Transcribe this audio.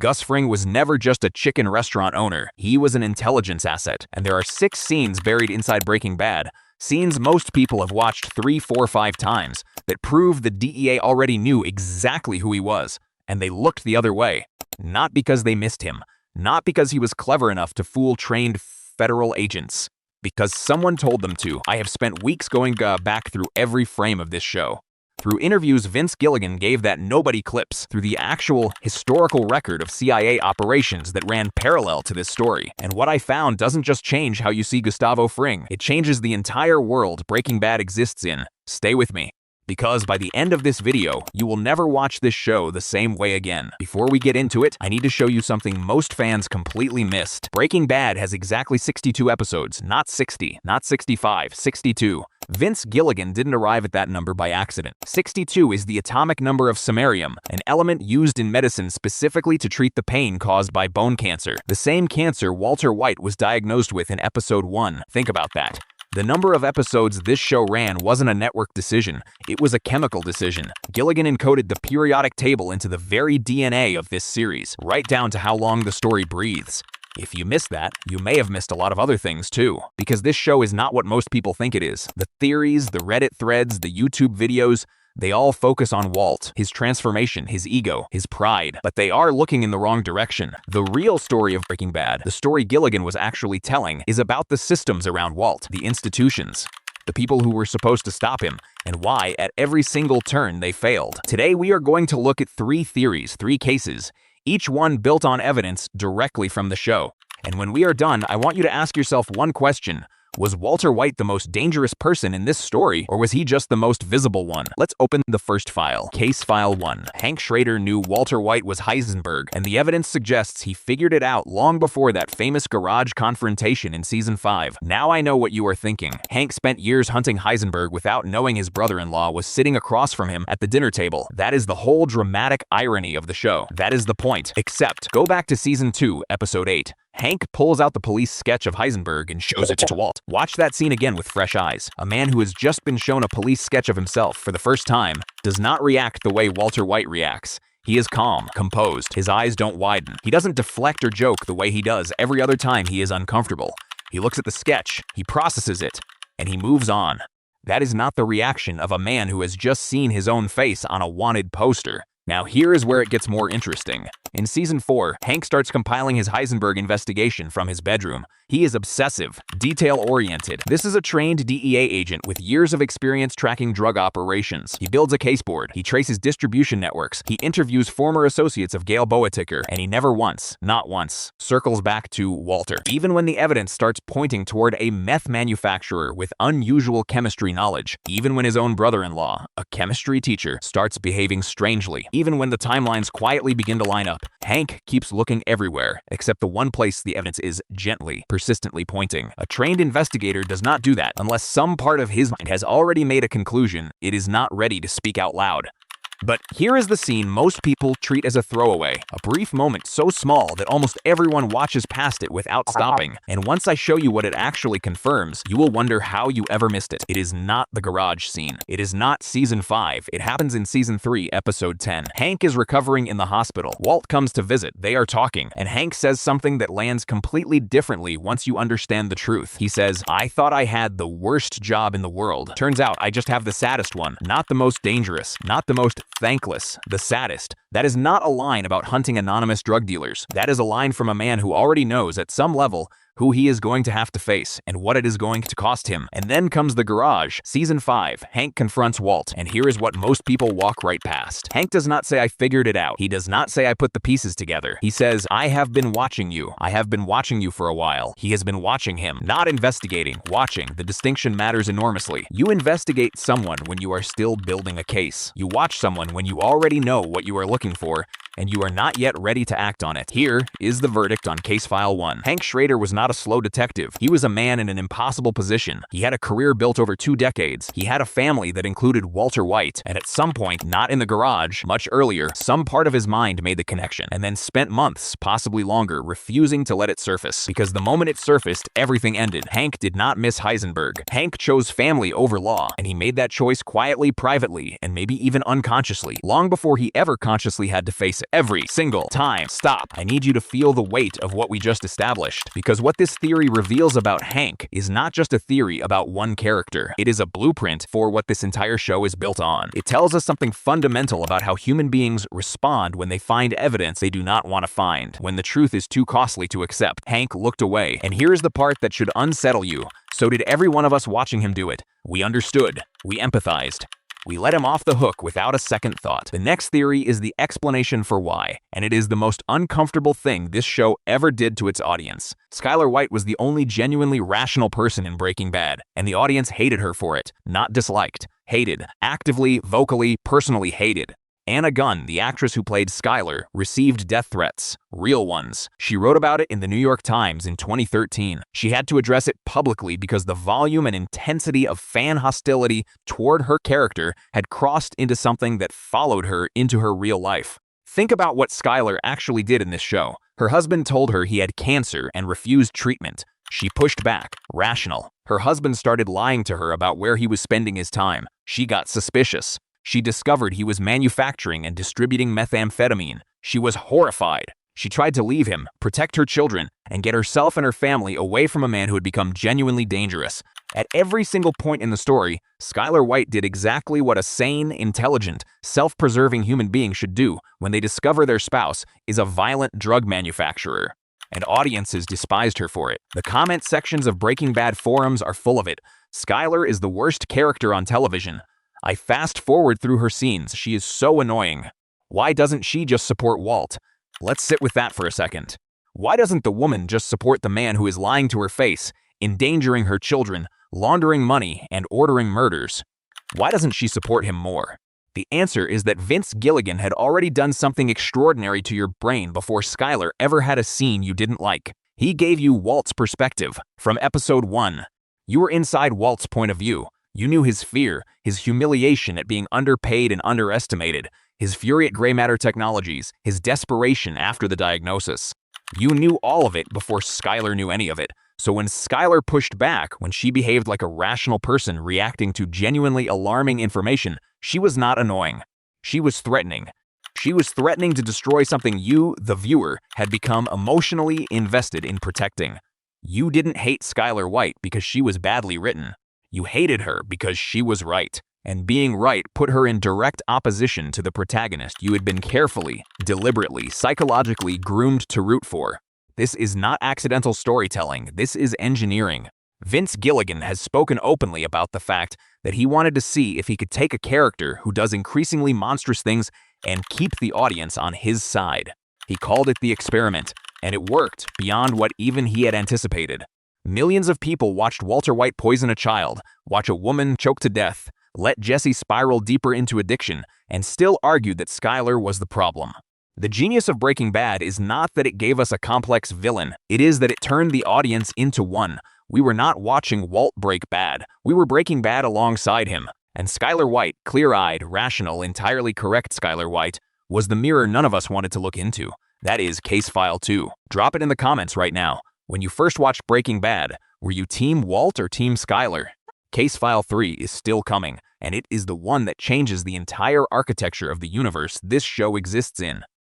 Gus Fring was never just a chicken restaurant owner. He was an intelligence asset. And there are 6 scenes buried inside Breaking Bad, scenes most people have watched 3, 4, 5 times, that prove the DEA already knew exactly who he was, and they looked the other way. Not because they missed him, not because he was clever enough to fool trained federal agents, because someone told them to. I have spent weeks going back through every frame of this show. Through interviews Vince Gilligan gave that nobody clips, through the actual historical record of CIA operations that ran parallel to this story. And what I found doesn't just change how you see Gustavo Fring, it changes the entire world Breaking Bad exists in. Stay with me, because by the end of this video, you will never watch this show the same way again. Before we get into it, I need to show you something most fans completely missed. Breaking Bad has exactly 62 episodes, not 60, not 65, 62. Vince Gilligan didn't arrive at that number by accident. 62 is the atomic number of samarium, an element used in medicine specifically to treat the pain caused by bone cancer. The same cancer Walter White was diagnosed with in episode 1. Think about that. The number of episodes this show ran wasn't a network decision, it was a chemical decision. Gilligan encoded the periodic table into the very DNA of this series, right down to how long the story breathes. If you missed that, you may have missed a lot of other things too, because this show is not what most people think it is. The theories, the Reddit threads, the YouTube videos, they all focus on Walt, his transformation, his ego, his pride, but they are looking in the wrong direction. The real story of Breaking Bad, the story Gilligan was actually telling, is about the systems around Walt, the institutions, the people who were supposed to stop him, and why at every single turn they failed. Today we are going to look at 3 theories, 3 cases, each one built on evidence directly from the show. And when we are done, I want you to ask yourself one question. Was Walter White the most dangerous person in this story, or was he just the most visible one? Let's open the first file. Case File 1. Hank Schrader knew Walter White was Heisenberg, and the evidence suggests he figured it out long before that famous garage confrontation in Season 5. Now I know what you are thinking. Hank spent years hunting Heisenberg without knowing his brother-in-law was sitting across from him at the dinner table. That is the whole dramatic irony of the show. That is the point. Except, go back to Season 2, Episode 8. Hank pulls out the police sketch of Heisenberg and shows it to Walt. Watch that scene again with fresh eyes. A man who has just been shown a police sketch of himself for the first time does not react the way Walter White reacts. He is calm, composed, his eyes don't widen. He doesn't deflect or joke the way he does every other time he is uncomfortable. He looks at the sketch, he processes it, and he moves on. That is not the reaction of a man who has just seen his own face on a wanted poster. Now here is where it gets more interesting. In Season 4, Hank starts compiling his Heisenberg investigation from his bedroom. He is obsessive, detail-oriented. This is a trained DEA agent with years of experience tracking drug operations. He builds a caseboard, he traces distribution networks, he interviews former associates of Gail Boeticker, and he never once, not once, circles back to Walter. Even when the evidence starts pointing toward a meth manufacturer with unusual chemistry knowledge, even when his own brother-in-law, a chemistry teacher, starts behaving strangely, even when the timelines quietly begin to line up, Hank keeps looking everywhere, except the one place the evidence is gently, persistently pointing. A trained investigator does not do that unless some part of his mind has already made a conclusion it is not ready to speak out loud. But here is the scene most people treat as a throwaway, a brief moment so small that almost everyone watches past it without stopping. And once I show you what it actually confirms, you will wonder how you ever missed it. It is not the garage scene. It is not Season 5. It happens in Season 3, Episode 10. Hank is recovering in the hospital. Walt comes to visit. They are talking, and Hank says something that lands completely differently once you understand the truth. He says, "I thought I had the worst job in the world. Turns out I just have the saddest one. Not the most dangerous, not the most thankless, the saddest." That is not a line about hunting anonymous drug dealers. That is a line from a man who already knows at some level who he is going to have to face and what it is going to cost him. And then comes the garage. Season 5, Hank confronts Walt, and here is what most people walk right past. Hank does not say, "I figured it out." He does not say, "I put the pieces together." He says, "I have been watching you. I have been watching you for a while." He has been watching him, not investigating, watching. The distinction matters enormously. You investigate someone when you are still building a case. You watch someone when you already know what you are looking for, and you are not yet ready to act on it. Here is the verdict on Case File 1. Hank Schrader was not a slow detective. He was a man in an impossible position. He had a career built over 2 decades. He had a family that included Walter White, and at some point, not in the garage, much earlier, some part of his mind made the connection, and then spent months, possibly longer, refusing to let it surface. Because the moment it surfaced, everything ended. Hank did not miss Heisenberg. Hank chose family over law, and he made that choice quietly, privately, and maybe even unconsciously, long before he ever consciously had to face this every single time. Stop. I need you to feel the weight of what we just established, because what this theory reveals about Hank is not just a theory about one character. It is a blueprint for what this entire show is built on. It tells us something fundamental about how human beings respond when they find evidence they do not want to find, when the truth is too costly to accept. Hank looked away, and here's the part that should unsettle you. So did every one of us watching him do it. We understood. We empathized. We let him off the hook without a second thought. The next theory is the explanation for why, and it is the most uncomfortable thing this show ever did to its audience. Skyler White was the only genuinely rational person in Breaking Bad, and the audience hated her for it. Not disliked. Hated. Actively, vocally, personally hated. Anna Gunn, the actress who played Skyler, received death threats. Real ones. She wrote about it in the New York Times in 2013. She had to address it publicly because the volume and intensity of fan hostility toward her character had crossed into something that followed her into her real life. Think about what Skyler actually did in this show. Her husband told her he had cancer and refused treatment. She pushed back. Rational. Her husband started lying to her about where he was spending his time. She got suspicious. She discovered he was manufacturing and distributing methamphetamine. She was horrified. She tried to leave him, protect her children, and get herself and her family away from a man who had become genuinely dangerous. At every single point in the story, Skyler White did exactly what a sane, intelligent, self-preserving human being should do when they discover their spouse is a violent drug manufacturer. And audiences despised her for it. The comment sections of Breaking Bad forums are full of it. Skyler is the worst character on television. I fast forward through her scenes. She is so annoying. Why doesn't she just support Walt? Let's sit with that for a second. Why doesn't the woman just support the man who is lying to her face, endangering her children, laundering money, and ordering murders? Why doesn't she support him more? The answer is that Vince Gilligan had already done something extraordinary to your brain before Skyler ever had a scene you didn't like. He gave you Walt's perspective from episode 1. You were inside Walt's point of view. You knew his fear, his humiliation at being underpaid and underestimated, his fury at gray matter technologies, his desperation after the diagnosis. You knew all of it before Skyler knew any of it. So when Skyler pushed back, when she behaved like a rational person reacting to genuinely alarming information, she was not annoying. She was threatening. She was threatening to destroy something you, the viewer, had become emotionally invested in protecting. You didn't hate Skyler White because she was badly written. You hated her because she was right, and being right put her in direct opposition to the protagonist you had been carefully, deliberately, psychologically groomed to root for. This is not accidental storytelling, this is engineering. Vince Gilligan has spoken openly about the fact that he wanted to see if he could take a character who does increasingly monstrous things and keep the audience on his side. He called it the experiment, and it worked beyond what even he had anticipated. Millions of people watched Walter White poison a child, watch a woman choke to death, let Jesse spiral deeper into addiction, and still argued that Skyler was the problem. The genius of Breaking Bad is not that it gave us a complex villain, it is that it turned the audience into one. We were not watching Walt break bad, we were breaking bad alongside him. And Skyler White, clear-eyed, rational, entirely correct Skyler White, was the mirror none of us wanted to look into. That is Case File 2. Drop it in the comments right now. When you first watched Breaking Bad, were you Team Walt or Team Skyler? Case File 3 is still coming, and it is the one that changes the entire architecture of the universe this show exists in.